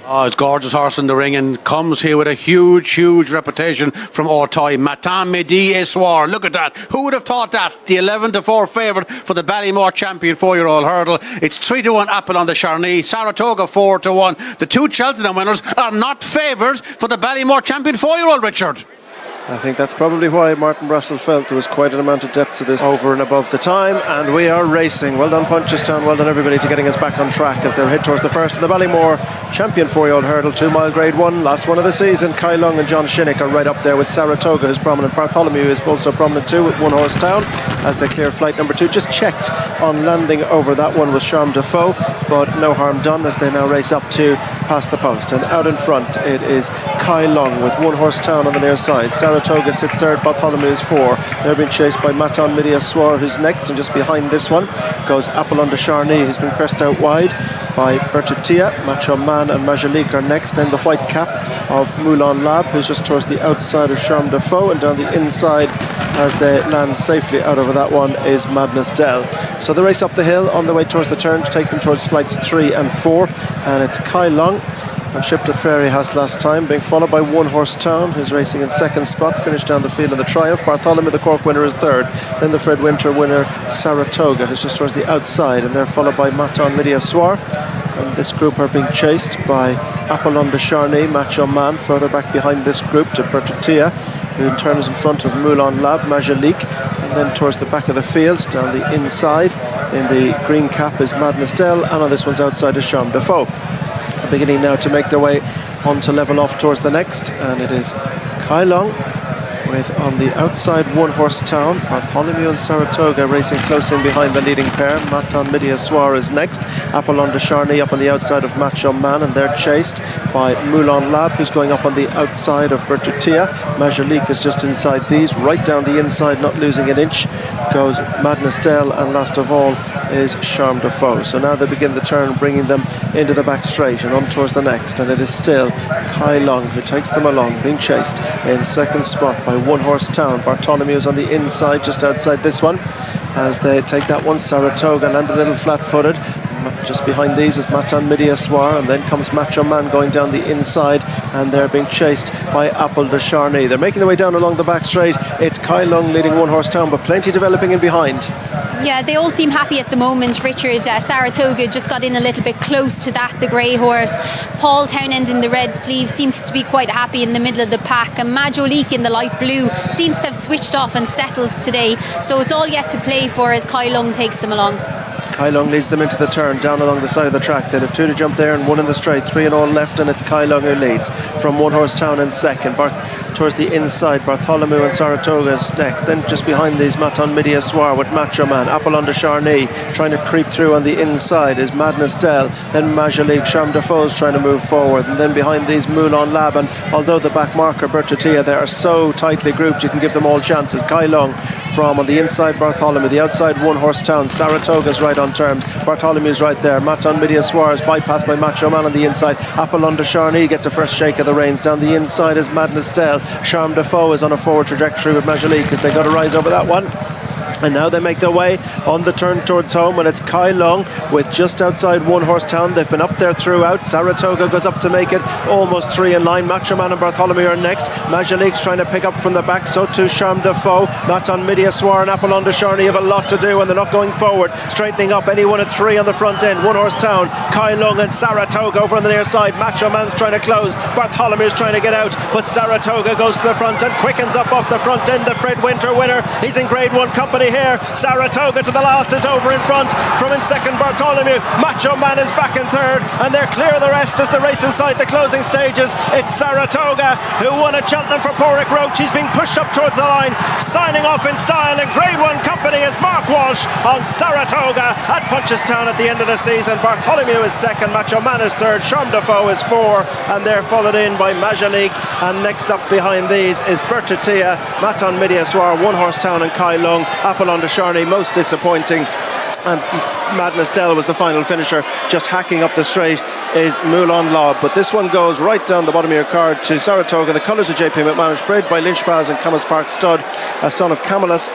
Oh, it's a gorgeous horse in the ring and comes here with a huge reputation from Auteuil. Matin, Midi, Soir. Look at that. Who would have thought that? The 11-4 favourite for the Ballymore champion 4-year-old hurdle. It's 3-1 Apple on the Charney. Saratoga 4-1. The two Cheltenham winners are not favoured for the Ballymore champion 4-year-old, Richard. I think that's probably why Martin Russell felt there was quite an amount of depth to this over and above the time, and we are racing. Well done Punchestown, well done everybody to getting us back on track as they're head towards the first of the Ballymore champion 4-year-old hurdle, 2 mile grade 1, last one of the season. Kai Long and John Shinnick are right up there with Saratoga, who's prominent. Bartholomew is also prominent too with One Horse Town as they clear flight number 2. Just checked on landing over that one was Charme de Faux, but no harm done as they now race up to past the post. And out in front it is Kai Long with One Horse Town on the near side. Saratoga sits third, Bartholomew is 4. They're being chased by Matin, Midi, Soir, who's next, and just behind this one goes Apple on the Charney, who's been pressed out wide by Bertutia. Macho Man and Majalik are next. Then the white cap of Moulin Lab, who's just towards the outside of Charme de Faux, and down the inside as they land safely out over that one is Madness Dell. So the race up the hill on the way towards the turn to take them towards flights 3 and 4, and it's Kai Long, and shipped at Fairyhouse last time, being followed by One Horse Town, who's racing in second spot, finished down the field in the Triumph. Bartholomew, the Cork winner, is third. Then the Fred Winter winner, Saratoga, who's just towards the outside, and they're followed by Matin, Midi, Soir. And this group are being chased by Apollon de Charney, Macho Man, further back behind this group to Bertutia, who in turn is in front of Moulin Lab, Majalik, and then towards the back of the field, down the inside, in the green cap is Madness Dell, and on this one's outside is Charme de Faux. Beginning now to make their way on to level off towards the next, and it is Kai Long with on the outside One Horse Town, Bartholomew and Saratoga racing close in behind the leading pair. Matin, Midi, Soir is next. Apollon de Charney up on the outside of Macho Man, and they're chased by Moulin Lab, who's going up on the outside of Bertutia. Majalik is just inside these, right down the inside, not losing an inch goes Madness Dell, and last of all is Charme de Faux. So now they begin the turn, bringing them into the back straight and on towards the next, and it is still Kai Long who takes them along, being chased in second spot by One Horse Town. Bartholomew is on the inside, just outside this one, as they take that one. Saratoga landed a little flat-footed. Just behind these is Matin, Midi, Soir, and then comes Macho Man going down the inside, and they're being chased by Apple de Charney. They're making their way down along the back straight. It's Kai Long leading One Horse Town, but plenty developing in behind. Yeah, they all seem happy at the moment, Richard. Saratoga just got in a little bit close to that, the grey horse. Paul Townend in the red sleeve seems to be quite happy in the middle of the pack, and Majolique in the light blue seems to have switched off and settled today. So it's all yet to play for as Kai Long takes them along. Kai Long leads them into the turn down along the side of the track. They'll have 2 to jump there and 1 in the straight, 3 and all left, and it's Kai Long who leads from One Horse Town in second. Towards the inside, Bartholomew and Saratoga is next. Then just behind these, Matin, Midi, Soir with Macho Man. Apollon de Charney trying to creep through on the inside is Madness Dell. Then Majolique, Charme de Faux trying to move forward, and then behind these Moulin Lab. And although the back marker Bertutia, they are so tightly grouped, you can give them all chances. Kai Long from on the inside, Bartholomew, the outside One Horse Town. Saratoga's right on terms. Bartholomew's right there. Matin, Midi, Soir is bypassed by Macho Man on the inside. Apollon de Charney gets a fresh shake of the reins. Down the inside is Madness Dell. Charme de Faux is on a forward trajectory with Majolique as they got a rise over that one. And now they make their way on the turn towards home, and it's Kai Long with just outside One Horse Town. They've been up there throughout. Saratoga goes up to make it almost 3 in line. Macho Man and Bartholomew are next. Majolique's trying to pick up from the back, so too Charme de Faux. Matin, Midi, Soir and Apollon de Charney have a lot to do, and they're not going forward. Straightening up, anyone at 3 on the front end. One Horse Town, Kai Long and Saratoga over on the near side. Macho Man's trying to close. Bartholomew's trying to get out, but Saratoga goes to the front and quickens up off the front end. The Fred Winter winner, he's in grade 1 company here. Saratoga to the last is over in front. From in second, Bartholomew. Macho Man is back in third, and they're clear of the rest as the race inside the closing stages. It's Saratoga who won at Cheltenham for Porrick Roche. He's being pushed up towards the line, signing off in style. And grade 1 company is Mark Walsh on Saratoga at Punchestown at the end of the season. Bartholomew is second, Macho Man is third, Charme de Faux is 4, and they're followed in by Majolique. And next up behind these is Bertutia, Matin, Midi, Soir, One Horse Town and Kai Long. Apollon de Charney most disappointing, and Madness Dell was the final finisher, just hacking up the straight is Moulin Lob. But this one goes right down the bottom of your card to Saratoga, the colours of JP McManus, bred by Lynch Baz and Camas Park Stud, a son of Camelot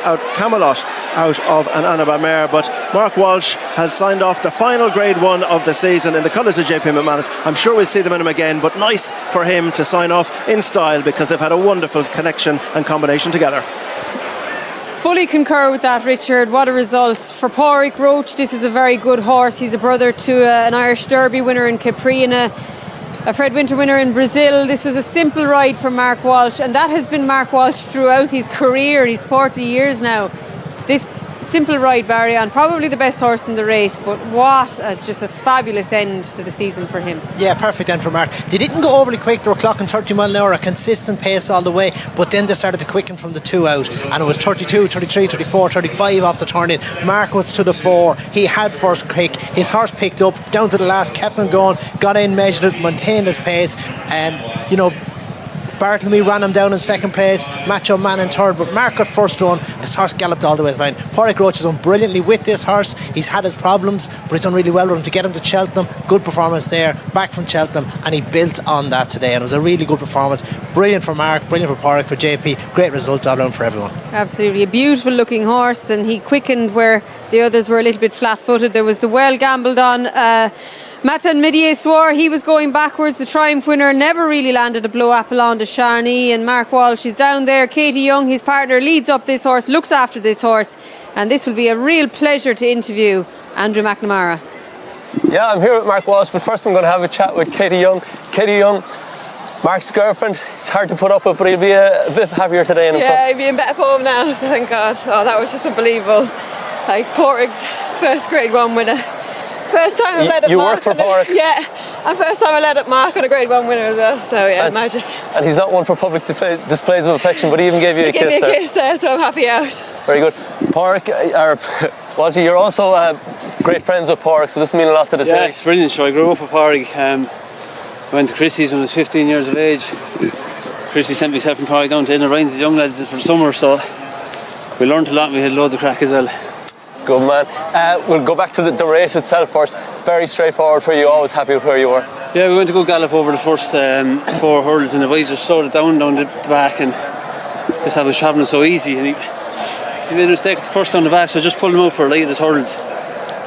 out of an Annaba mare. But Mark Walsh has signed off the final Grade 1 of the season in the colours of JP McManus. I'm sure we'll see them in him again, but nice for him to sign off in style because they've had a wonderful connection and combination together. Fully concur with that, Richard. What a result for Pádraig Roche. This is a very good horse. He's a brother to an Irish Derby winner in Capri and a Fred Winter winner in Brazil. This was a simple ride for Mark Walsh, and that has been Mark Walsh throughout his career. He's 40 years now. This simple ride, Barry, on probably the best horse in the race, but just a fabulous end to the season for him. Yeah, perfect end for Mark. They didn't go overly quick. They were clocking 30 mile an hour, a consistent pace all the way, but then they started to quicken from the 2 out, and it was 32, 33, 34, 35 off the turn in. Mark was to the 4. He had first kick. His horse picked up down to the last, kept on going, got in, measured it, maintained his pace, and Bartholomew ran him down in second place, Macho Man in third, but Mark got first run. His horse galloped all the way to the line. Pádraig Roche has done brilliantly with this horse. He's had his problems, but he's done really well with him to get him to Cheltenham. Good performance there, back from Cheltenham, and he built on that today, and it was a really good performance. Brilliant for Mark, brilliant for Pádraig, for JP. Great result all around for everyone. Absolutely, a beautiful looking horse, and he quickened where the others were a little bit flat-footed. There was the well gambled on Matin, Midi, Soir. He was going backwards. The Triumph winner never really landed a blow Apollon de Charny, and Mark Walsh is down there. Katie Young, his partner, leads up this horse, looks after this horse, and this will be a real pleasure to interview Andrew McNamara. Yeah, I'm here with Mark Walsh, but first I'm going to have a chat with Katie Young. Katie Young, Mark's girlfriend. It's hard to put up with, but he'll be a bit happier today in himself. Yeah, he'll be in better form now, so thank God. Oh, that was just unbelievable. Like Pádraig's first Grade 1 winner. First time I led up You Mark. work for Pádraig? Yeah, and first time I led up Mark on a Grade 1 winner as well, so yeah, magic. And he's not one for public displays of affection, but he even gave you a kiss there. He gave me a kiss there, so I'm happy out. Very good. Pádraig, Walshy, you're also great friends with Pádraig, so this means a lot to the team. Yeah, it's brilliant. So I grew up with Pádraig. I went to Christie's when I was 15 years of age. Christie sent myself and Pádraig down to Inner the young lads for the summer, so we learned a lot and we had loads of crack as well. Good man. We'll go back to the race itself first. Very straightforward for you, always happy with where you were. Yeah, we went to go gallop over the first 4 hurdles and the boys just slowed it down the back, and just was travelling so easy, and he made a mistake at the first on the back, so I just pulled him out for a light at his hurdles.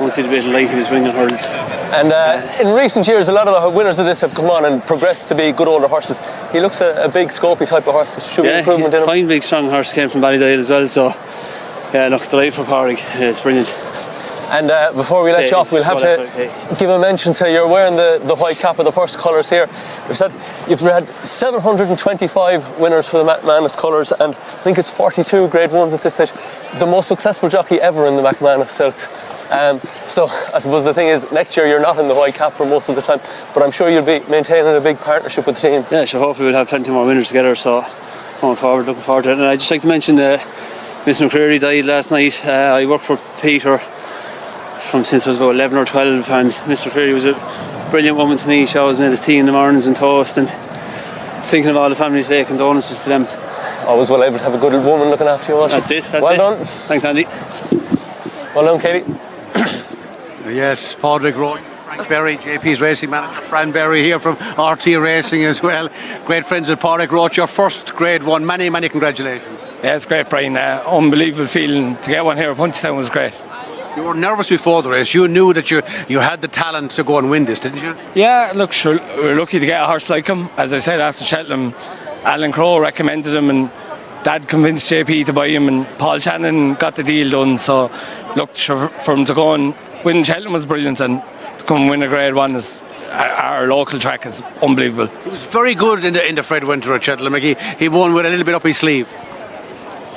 Once he had a bit of light, he was winning hurdles. And in recent years, a lot of the winners of this have come on and progressed to be good older horses. He looks a big, scopy type of horse. Should be improvement in him. Fine, big, strong horse came from Ballydale as well, so yeah, look, delight for Pádraig. It's brilliant. And before we let you off, we'll have to give a mention to you're wearing the white cap of the first colours here. We've said you've had 725 winners for the McManus colours, and I think it's 42 Grade 1s at this stage. The most successful jockey ever in the McManus Silks. So I suppose the thing is, next year you're not in the white cap for most of the time, but I'm sure you'll be maintaining a big partnership with the team. Yeah, so hopefully we'll have plenty more winners together, so looking forward to it. And I'd just like to mention Miss McCreary died last night. I worked for Peter since I was about 11 or 12, and Miss McCreary was a brilliant woman to me. She always made us tea in the mornings and toast, and thinking of all the family today, condolences to them. Always well able to have a good woman looking after you. That's it. Well done. Thanks, Andy. Well done, Katie. Yes, Pádraig Roche, Frank Berry, JP's racing manager, Fran Berry here from RT Racing as well. Great friends with Pádraig Roche, your first Grade 1. Many congratulations. Yeah, it's great, Brian. Unbelievable feeling to get one here at Punchestown was great. You were nervous before the race. You knew that you had the talent to go and win this, didn't you? Yeah, look, sure, we're lucky to get a horse like him. As I said, after Cheltenham, Alan Crowe recommended him, and Dad convinced JP to buy him, and Paul Shannon got the deal done. So, look, for him to go and win Cheltenham was brilliant, and to come and win a Grade 1 is our local track is unbelievable. He was very good in the Fred Winter at Cheltenham. He won with a little bit up his sleeve.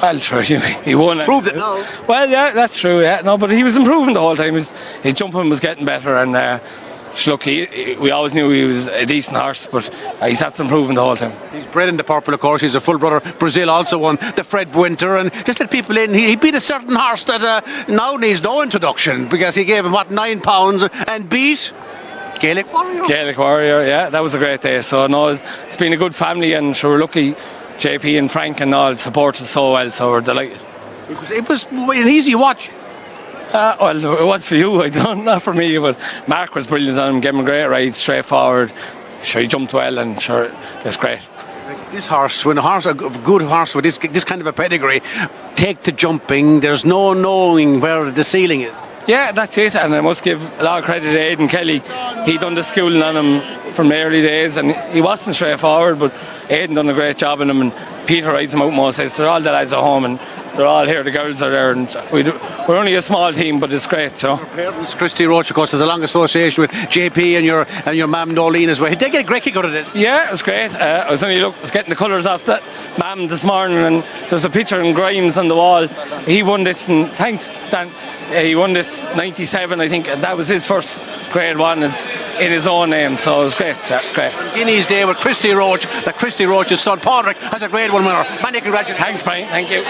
Well, true, he won. Proved it now. Well, yeah, that's true, yeah. No, but he was improving the whole time. His jumping was getting better, and look, we always knew he was a decent horse, but he's after improving the whole time. He's bred in the purple, of course. He's a full brother. Brazil also won the Fred Winter, and just let people in. He beat a certain horse that now needs no introduction, because he gave him £9 and beat Gaelic Warrior. Gaelic Warrior, yeah, that was a great day. So no, it's been a good family, and sure we're lucky. JP and Frank and all supported so well, so we're delighted. It was an easy watch. Well, it was for you, I don't know, not for me, but Mark was brilliant on him, gave him a great ride, straightforward. Sure, he jumped well, and sure, it's great. This horse, when a good horse with this kind of a pedigree, take to jumping, there's no knowing where the ceiling is. Yeah, that's it, and I must give a lot of credit to Aidan Kelly. He done the schooling on him from the early days, and he wasn't straightforward, but Aidan done a great job on him, and Peter rides him out most days. They're all the lads at home, and they're all here, the girls are there, and we're only a small team, but it's great, you know. Parents, Christy Roche, of course, has a long association with JP and your mam Nolene as well. They get a great kick out of this. Yeah, it was great. I was getting the colours off that mam this morning, and there's a picture of Grimes on the wall. He won this, and thanks, Dan. He won this 97, I think, and that was his first grade one in his own name, so it was great. Yeah, great. Guinea's Day with Christy Roche, that Christy Roche's son Padraig has a grade one winner. Many congratulations. Thanks, Brian. Thank you.